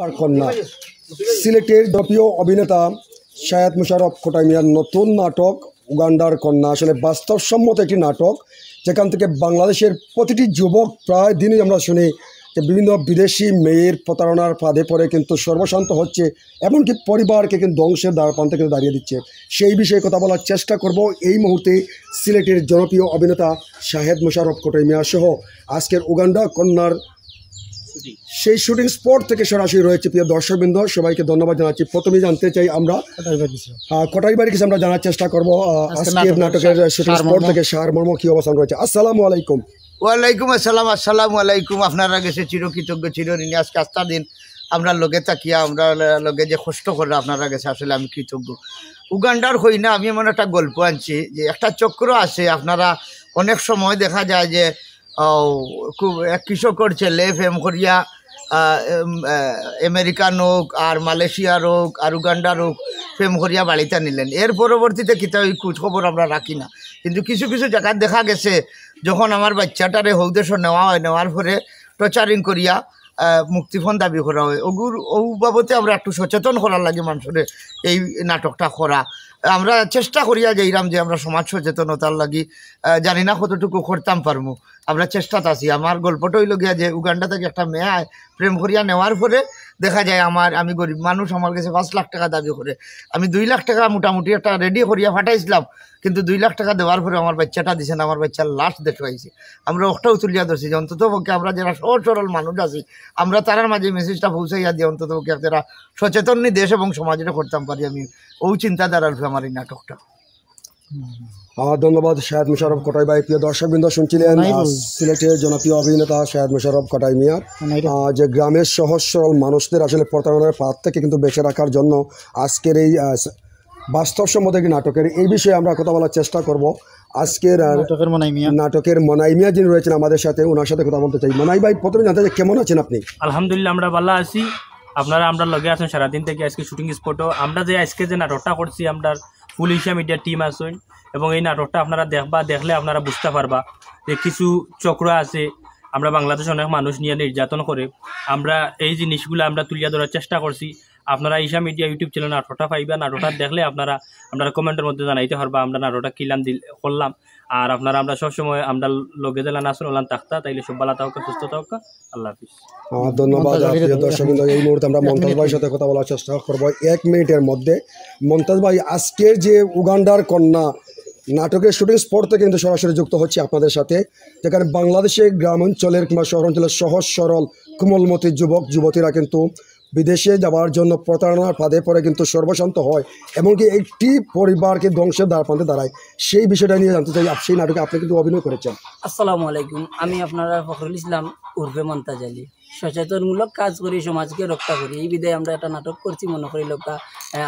আর কন্যা সিলেটের জনপ্রিয় অভিনেতা শাহেদ মোশাররফ খোটাই মিয়ার নতুন নাটক উগান্ডার কন্যা আসলে বাস্তবসম্মত একটি নাটক, যেখান থেকে বাংলাদেশের প্রতিটি যুবক প্রায় দিনই আমরা শুনি যে বিভিন্ন বিদেশি মেয়ের প্রতারণার ফাঁদে পড়ে কিন্তু সর্বশান্ত হচ্ছে, এমনকি পরিবারকে কিন্তু ধ্বংসের দ্বারপ্রান্তে কিন্তু দাঁড়িয়ে দিচ্ছে। সেই বিষয়ে কথা বলার চেষ্টা করব এই মুহূর্তে সিলেটের জনপ্রিয় অভিনেতা শাহেদ মোশাররফ খোটাই মিয়া সহ আজকের উগান্ডা কন্যার সেই শুটিং স্পট থেকে সরাসরি রয়েছে। প্রিয় দর্শকবৃন্দ, সবাইকে ধন্যবাদ জানাচ্ছি। প্রথমেই জানতে চাই আমরা কটাই বাড়ি কিছু আমরা জানার চেষ্টা করবো আজকের নাটকের শুটিং স্পট থেকে সারমর্ম কি অবস্থান রয়েছে। আসসালামু আলাইকুম। ওয়ালাইকুম আসসালাম। আসসালামু আলাইকুম। আপনারা গেছে চিরকৃতজ্ঞ চিরঋণী। আজকে আস্তা দিন আমরা লগে থাকিয়া আমরা লগে যে কষ্ট করে আপনারা গেছে, আসলে আমি কৃতজ্ঞ। উগান্ডার হই না, আমি এমন একটা গল্প আনছি যে একটা চক্র আছে। আপনারা অনেক সময় দেখা যায় যে খুব এক কৃষকর ছেলে ফেম করিয়া আমেরিকান হোক আর মালয়েশিয়ার হোক আর উগান্ডার হোক ফেম করিয়া বাড়িতে নিলেন। এর পরবর্তীতে কিতা ওই খোঁজ খবর আমরা রাখি না, কিন্তু কিছু কিছু জায়গায় দেখা গেছে যখন আমার বাচ্চাটারে হৌদেশ নেওয়া হয়, নেওয়ার পরে টর্চারিং করিয়া মুক্তিপণ দাবি করা হয়। ও বাবদে আমরা একটু সচেতন করার লাগে মানুষের এই নাটকটা করা। আমরা চেষ্টা করিয়া যাইলাম যে আমরা সমাজ সচেতনতার লাগি জানি না কতটুকু করতাম পারবো, আমরা চেষ্টাতে আছি। আমার গল্পটা হইল গিয়া যে উগান্ডা থেকে একটা মেয়ে প্রেম করিয়া নেওয়ার পরে দেখা যায় আমি গরিব মানুষ, আমার কাছে 5 লাখ টাকা দাবি করে। আমি 2 লাখ টাকা মোটামুটি একটা রেডি করিয়া ফাটাইছিলাম, কিন্তু 2 লাখ টাকা দেওয়ার পরে আমার বাচ্চাটা দিছেন, আমার বাচ্চার লাশ দেখাইছে। আমরা ওটাও তুলিয়া ধরছি যে অন্তত পক্ষে আমরা যারা সহজ সরল মানুষ আছি আমরা তারার মাঝে মেসেজটা পৌঁছাইয়া দিয়ে অন্তত পক্ষে যারা সচেতন দেশ এবং সমাজে করতাম পারি। আমি ও চিন্তাধারার আমার এই নাটকটা। ধন্যবাদ শাহেদ মোশাররফ খোটাই ভাই। প্রিয় দর্শকবৃন্দ, শুনছিলেন সিলেটের জনপ্রিয় অভিনেতা শাহেদ মোশাররফ খোটাই মিয়া যে গ্রামের সহজ সরল মানুষদের আসলে প্রতারণার পাত থেকে কিন্তু বেঁচে রাখার জন্য আজকের এই বাস্তবসম্মত একটি নাটকের এই বিষয়ে আমরা কথা বলার চেষ্টা করব। আজকের নাটকের মনাই মিয়া যিনি রয়েছেন আমাদের সাথে, ওনার সাথে কথা বলতে চাই। মনাই ভাই, প্রথমে জানতে চাই কেমন আছেন আপনি? আলহামদুলিল্লাহ, আমরা ভালো আছি। আপনারা আমরা লগে আছেন সারাদিন থেকে আজকে শুটিং স্পটও। আমরা যে আজকে যে নাটকটা করছি আমরা ফুল এশিয়া মিডিয়ার টিম আছেন, এবং এই নাটকটা আপনারা দেখলে আপনারা বুঝতে পারবা যে কিছু চক্র আছে আমরা বাংলাদেশে অনেক মানুষ নিয়ে নির্যাতন করে। আমরা এই জিনিসগুলো আমরা তুলিয়া ধরার চেষ্টা করছি। আপনারা এশিয়া মিডিয়া ইউটিউব চ্যানেল নাটকটা পাইবা। নাটকটা দেখলে আপনারা কমেন্টের মধ্যে জানাইতে পারবা আমরা নাটকটা কিলাম করলাম। আর আপনারা আমরা সবসময় আমরা লগে দিলাম আসল ওলান থাকতা, তাইলে সব ভালো থাকা সুস্থ থাকা। আল্লাহ হাফিজ। ধন্যবাদ। দর্শক, এই মুহূর্তে আমরা মমতাজ ভাইয়ের সাথে কথা বলার চেষ্টা করবো 1 মিনিটের মধ্যে। মমতাজ ভাই, আজকের যে উগান্ডার কন্যা নাটকের শুটিং স্পট থেকে কিন্তু সরাসরি যুক্ত হচ্ছে আপনাদের সাথে, যেখানে বাংলাদেশের গ্রাম অঞ্চলের কিংবা শহর অঞ্চলের সহজ সরল কোমলমতি যুবক যুবতীরা কিন্তু বিদেশে যাওয়ার জন্য প্রতারণার ফাঁদে পড়ে কিন্তু সর্বশান্ত হয়, এমনকি একটি পরিবারকে ধ্বংসের দ্বারপ্রান্তে দাঁড়ায়। সেই বিষয়টা নিয়ে জানতে চাই। সেই নাটকে আপনি কিন্তু অভিনয় করেছেন। আসসালামু আলাইকুম। আমি আপনারা ফখরুল ইসলাম উর্ফে মমতাজ আলী। সচেতনমূলক কাজ করি, সমাজকে রক্ষা করি। এই বিধায় আমরা একটা নাটক করছি। মনে করি লোক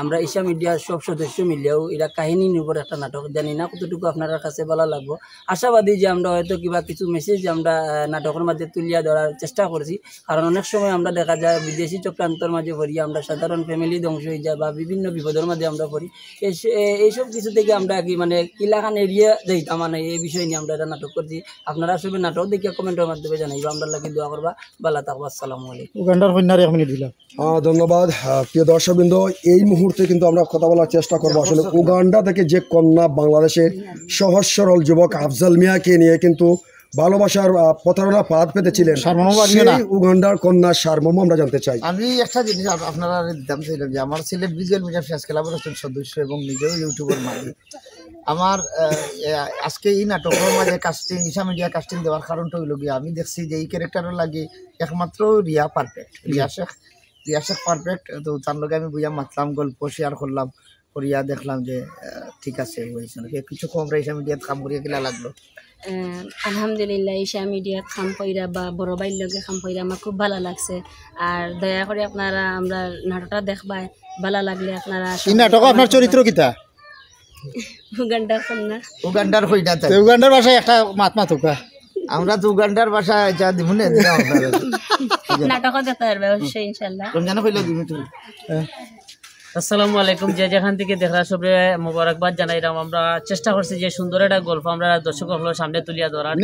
আমরা এশিয়া মিডিয়ার সব সদস্য মিলেও এরা কাহিনী নির্ভর একটা নাটক, জানি না কতটুকু আপনার কাছে ভালো লাগবো। আশাবাদী যে আমরা হয়তো কিবা কিছু মেসেজ আমরা নাটকের মাঝে তুলিয়া ধরার চেষ্টা করছি। কারণ অনেক সময় আমরা দেখা যায় বিদেশি চক্রান্তর মাঝে পড়ি, আমরা সাধারণ ফ্যামিলি ধ্বংস হয়ে যায় বা বিভিন্ন বিপদের মাঝে আমরা পড়ি। এইসব কিছু থেকে আমরা কি মানে কিলাখান এড়িয়ে যাইতাম, মানে এই বিষয় নিয়ে আমরা একটা নাটক করছি। আপনারা সবাই নাটক দেখিয়া কমেন্টের মাধ্যমে জানাইবা, আমরা লাগে দোয়া করবা। ভালো থাকবো। আসসালামু আলাইকুম। উগান্ডার কন্যার 1 মিনিট দিলাম। ধন্যবাদ। প্রিয় দর্শকবৃন্দ, এই মুহূর্তে কিন্তু আমরা কথা বলার চেষ্টা করবো আসলে উগান্ডা থেকে যে কন্যা বাংলাদেশের সহজ সরল যুবক আফজাল মিয়াকে নিয়ে কিন্তু ভালোবাসার প্রতারণা ফাঁদ পেতেছিলেন, সেই উগান্ডার কন্যা সারমর্ম আমরা জানতে চাই। আমি একটা জিনিস আপনারা দিতাম চাইলাম যে আমার সিলেট ভিজুয়াল মিডিয়া ফ্রেন্ডস ক্লাবের একজন সদস্য এবং নিজেও ইউটিউবের মালিক। আমার আজকে এই নাটকের মাঝে কাস্টিং এশিয়া মিডিয়া কাস্টিং দেওয়ার কারণটা হইল গিয়ে আমি দেখছি যে এই ক্যারেক্টারের লাগে একমাত্র রিয়া পারফেক্ট, রিয়া শেখ পারফেক্ট। তো তার লগে আমি বুঝা মাতলাম, গল্প শেয়ার করলাম, করিয়া দেখলাম যে ঠিক আছে হয়েছে। কিছু কম এশিয়া মিডিয়াত কাম করিয়া কিলা লাগলো? আলহামদুলিল্লাহ, এশিয়া মিডিয়াত কাম কইরা বা বড় ভাইয়ের লগে কাম কইরা আমার খুব ভালো লাগছে। আর দয়া করে আপনারা আমরা নাটকটা দেখবাই, ভালো লাগলে আপনারা। এই নাটক আপনার চরিত্র কিতা? উগান্ডার কন্যা। উগান্ডার কইটা তাই উগান্ডার ভাষায় একটা মাত হোকা। আমরা তো উগান্ডার ভাষা যা দিব না নাটকও দেখতে পারবে অবশ্যই ইনশাআল্লাহ। রমজান কইলো দিবি তুমি। আসসালামু আলাইকুম, যে যেখান থেকে দেখা সবে মোবারকবাদ জানাইলাম। আমরা চেষ্টা করছি যে সুন্দর একটা গল্প আমরা দর্শক সামনে তুলিয়া ধরার,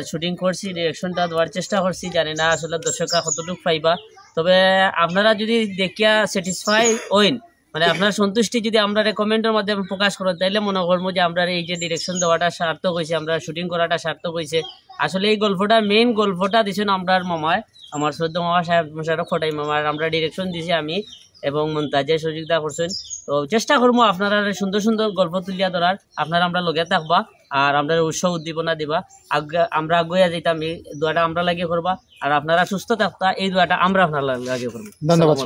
শুটিং করছি, ডিরেকশনটা দেওয়ার চেষ্টা করছি। জানি না আসলে দর্শকরা কতটুকু পাইবা, তবে আপনারা যদি দেখিয়া স্যাটিসফাই হইন, মানে আপনার সন্তুষ্টি যদি আমরা রেকমেন্ডের মাধ্যমে প্রকাশ করেন, তাইলে মনে করবো যে আমরা এই যে ডিরেকশন দেওয়াটা সার্থক হয়েছে, আমরা শুটিং করাটা সার্থক হয়েছে। আসলে এই গল্পটা মেইন গল্পটা দিয়েছেন আমরার মামায়, আমার শ্রদ্ধা মামা সাহেব মোশাররফ খোটাই মামার। আমরা ডিরেকশন দিয়েছি আমি এবং মন্তাজে সহযোগিতা করছেন। তো চেষ্টা করবো আপনারা সুন্দর সুন্দর গল্প তুলিয়া ধরার, আপনারা আমরা লগে থাকবা আর আমরা উৎসাহ উদ্দীপনা দিবা। আমরা আগুয়া যেতাম, এই দোয়াটা আমরা লাগিয়ে করবা, আর আপনারা সুস্থ থাকতা এই দোয়াটা আমরা আপনার লাগিয়ে করবো। ধন্যবাদ।